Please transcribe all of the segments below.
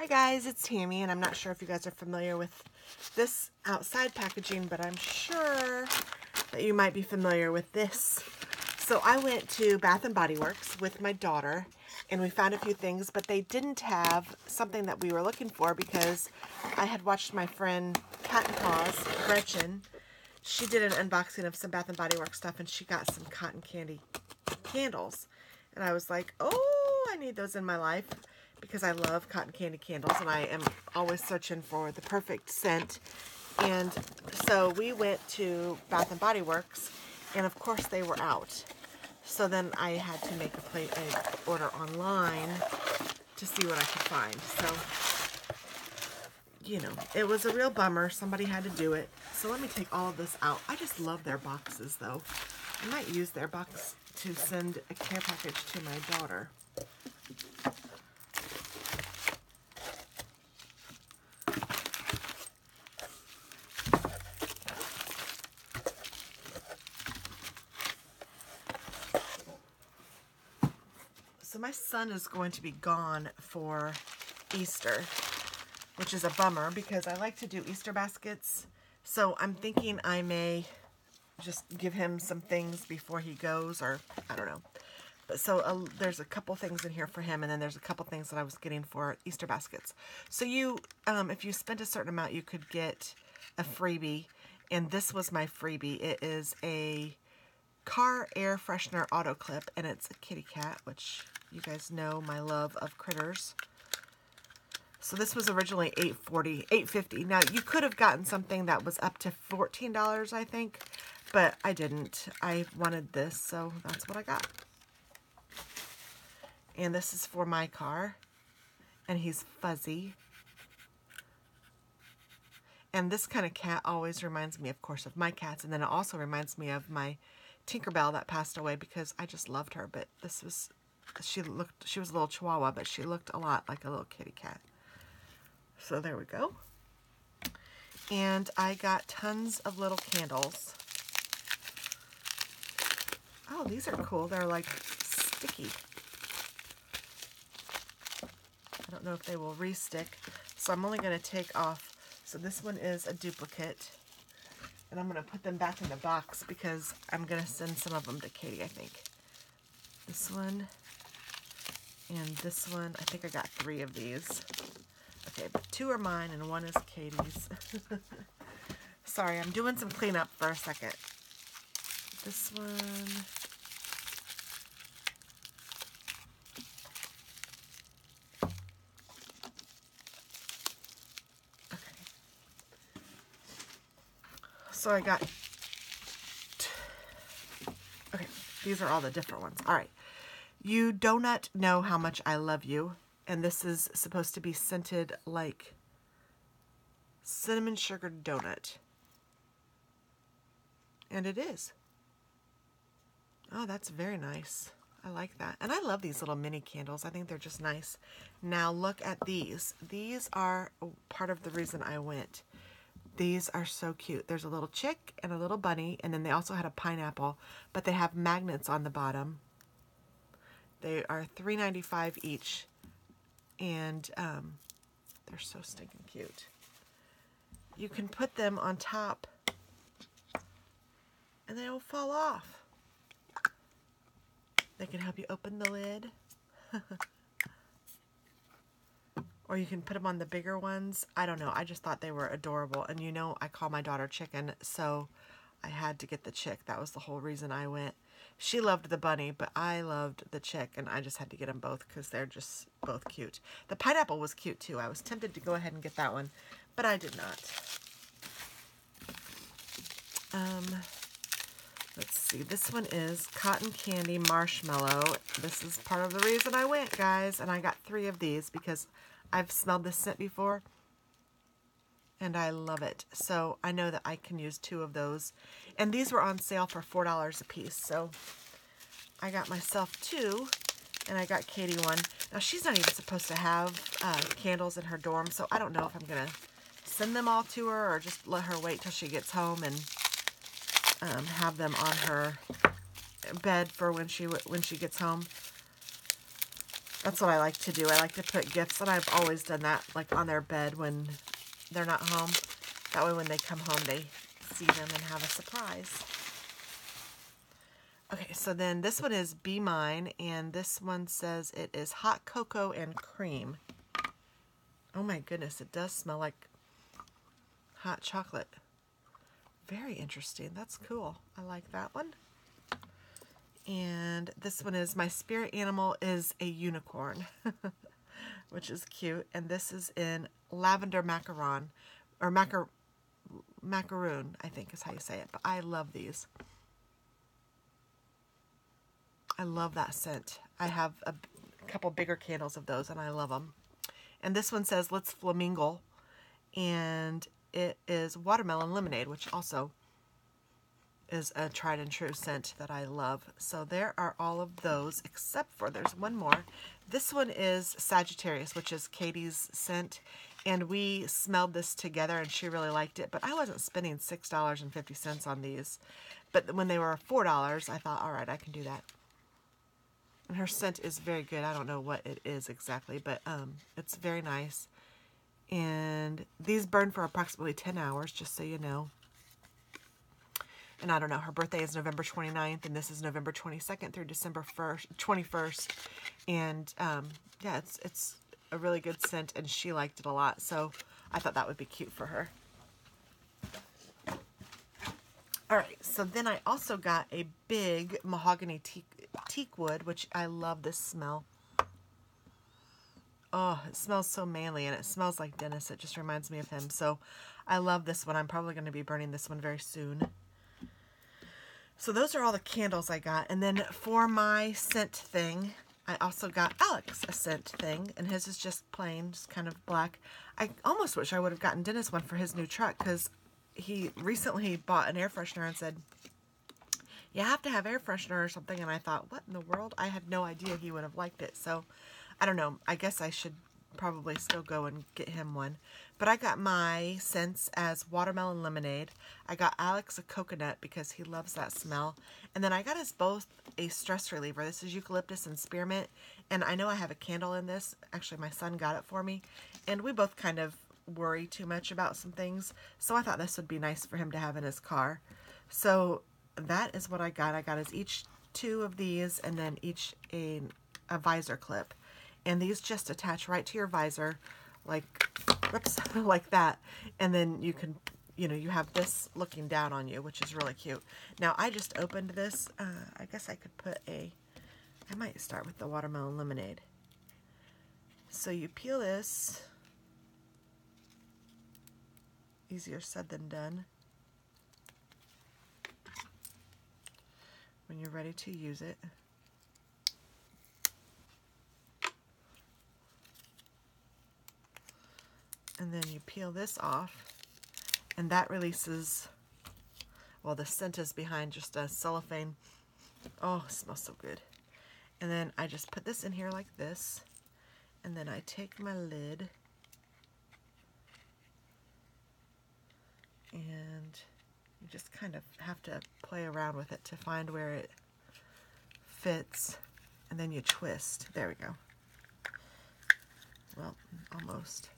Hi guys, it's Tammy, and I'm not sure if you guys are familiar with this outside packaging, but I'm sure that you might be familiar with this. So I went to Bath & Body Works with my daughter, and we found a few things, but they didn't have something that we were looking for because I had watched my friend Cat and Paws, Gretchen. She did an unboxing of some Bath & Body Works stuff, and she got some cotton candy candles. And I was like, oh, I need those in my life, because I love cotton candy candles and I am always searching for the perfect scent. And so we went to Bath & Body Works, and of course they were out. So then I had to make an order online to see what I could find. So, you know, it was a real bummer. Somebody had to do it. So let me take all of this out. I just love their boxes though. I might use their box to send a care package to my daughter. So my son is going to be gone for Easter, which is a bummer because I like to do Easter baskets. So I'm thinking I may just give him some things before he goes, or I don't know. But so there's a couple things in here for him, and then there's a couple things that I was getting for Easter baskets. So you, if you spent a certain amount, you could get a freebie, and this was my freebie. It is a car air freshener auto clip, and it's a kitty cat, which you guys know my love of critters. So this was originally $8.50. Now you could have gotten something that was up to $14, I think, but I didn't. I wanted this, so that's what I got. And this is for my car, and he's fuzzy. And this kind of cat always reminds me, of course, of my cats, and then it also reminds me of my Tinkerbell that passed away because I just loved her. But this was, she was a little Chihuahua, but she looked a lot like a little kitty cat. So there we go. And I got tons of little candles. Oh, these are cool. They're like sticky. I don't know if they will re-stick. So I'm only going to take off. So this one is a duplicate. And I'm going to put them back in the box because I'm going to send some of them to Katie, I think. This one and this one. I think I got 3 of these. Okay, but 2 are mine and 1 is Katie's. Sorry, I'm doing some cleanup for a second. This one. So I got, okay, these are all the different ones. All right. You donut know how much I love you. And this is supposed to be scented like cinnamon sugar donut. And it is. Oh, that's very nice. I like that. And I love these little mini candles. I think they're just nice. Now look at these. These are part of the reason I went. These are so cute. There's a little chick and a little bunny, and then they also had a pineapple, but they have magnets on the bottom. They are $3.95 each, and they're so stinking cute. You can put them on top, and they don't fall off. They can help you open the lid. Or you can put them on the bigger ones. I don't know. I just thought they were adorable. And you know, I call my daughter Chicken, so I had to get the chick. That was the whole reason I went. She loved the bunny, but I loved the chick, and I just had to get them both because they're just both cute. The pineapple was cute too. I was tempted to go ahead and get that one, but I did not. Let's see. This one is Cotton Candy Marshmallow. This is part of the reason I went, guys, and I got 3 of these because I've smelled this scent before, and I love it. So I know that I can use 2 of those. And these were on sale for $4 a piece. So I got myself 2, and I got Katie 1. Now, she's not even supposed to have candles in her dorm, so I don't know if I'm going to send them all to her or just let her wait till she gets home and have them on her bed for when she gets home. That's what I like to do. I like to put gifts, and I've always done that, like on their bed when they're not home. That way when they come home, they see them and have a surprise. Okay, so then this one is Be Mine, and this one says it is hot cocoa and cream. Oh my goodness, it does smell like hot chocolate. Very interesting. That's cool. I like that one. And this one is My Spirit Animal is a Unicorn, which is cute. And this is in Lavender Macaron, or Macaroon, I think is how you say it. But I love these. I love that scent. I have a couple bigger candles of those, and I love them. And this one says Let's Flamingo, and it is Watermelon Lemonade, which also is a tried and true scent that I love. So there are all of those, except for there's one more. This one is Sagittarius, which is Katie's scent, and we smelled this together and she really liked it, but I wasn't spending $6.50 on these. But when they were $4, I thought, all right, I can do that. And her scent is very good. I don't know what it is exactly, but it's very nice. And these burn for approximately 10 hours, just so you know. And I don't know, her birthday is November 29th, and this is November 22nd through December 21st. And yeah, it's a really good scent, and she liked it a lot. So I thought that would be cute for her. All right, so then I also got a big mahogany teak wood, which I love this smell. Oh, it smells so manly, and it smells like Dennis. It just reminds me of him. So I love this one. I'm probably going to be burning this one very soon. So those are all the candles I got. And then for my scent thing, I also got Alex a scent thing, and his is just plain, just kind of black. I almost wish I would have gotten Dennis one for his new truck, because he recently bought an air freshener and said, you have to have air freshener or something. And I thought, what in the world? I had no idea he would have liked it. So I don't know. I guess I should probably still go and get him one. But I got my scents as Watermelon Lemonade. I got Alex a coconut because he loves that smell. And then I got us both a stress reliever. This is eucalyptus and spearmint. And I know I have a candle in this. Actually, my son got it for me. And we both kind of worry too much about some things. So I thought this would be nice for him to have in his car. So that is what I got. I got us each 2 of these, and then each a visor clip. And these just attach right to your visor, like, whoops, like that. And then you can, you know, you have this looking down on you, which is really cute. Now, I just opened this. I guess I could put I might start with the Watermelon Lemonade. So you peel this. Easier said than done. When you're ready to use it. And then you peel this off, and that releases, well, the scent is behind just a cellophane. Oh, it smells so good. And then I just put this in here like this, and then I take my lid, and you just kind of have to play around with it to find where it fits, and then you twist. There we go. Well, almost.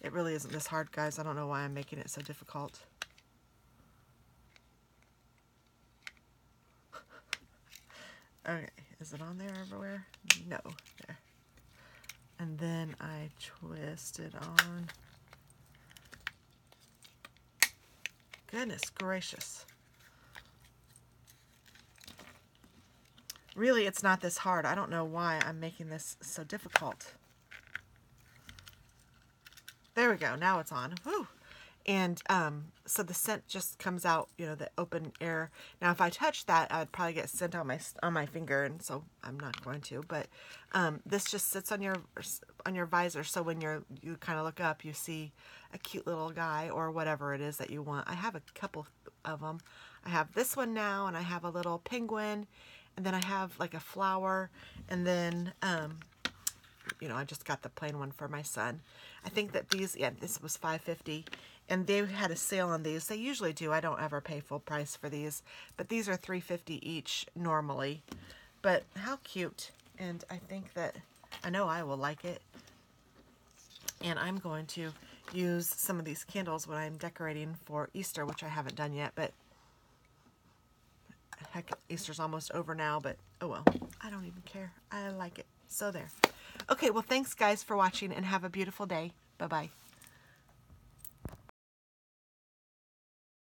It really isn't this hard, guys. I don't know why I'm making it so difficult. Okay, is it on there everywhere? No, there. And then I twist it on. Goodness gracious. Really, it's not this hard. I don't know why I'm making this so difficult. There we go. Now it's on. Woo! And so the scent just comes out, you know, the open air. Now, if I touch that, I'd probably get scent on my finger, and so I'm not going to. But this just sits on your visor, so when you kind of look up, you see a cute little guy or whatever it is that you want. I have a couple of them. I have this one now, and I have a little penguin, and then I have like a flower, and then you know, I just got the plain one for my son. I think that these, yeah, this was $5.50, and they had a sale on these. They usually do. I don't ever pay full price for these, but these are $3.50 each normally. But how cute. And I think that, I know I will like it. And I'm going to use some of these candles when I'm decorating for Easter, which I haven't done yet, but heck, Easter's almost over now, but oh well, I don't even care. I like it. So there. Okay, well, thanks guys for watching, and have a beautiful day. Bye-bye.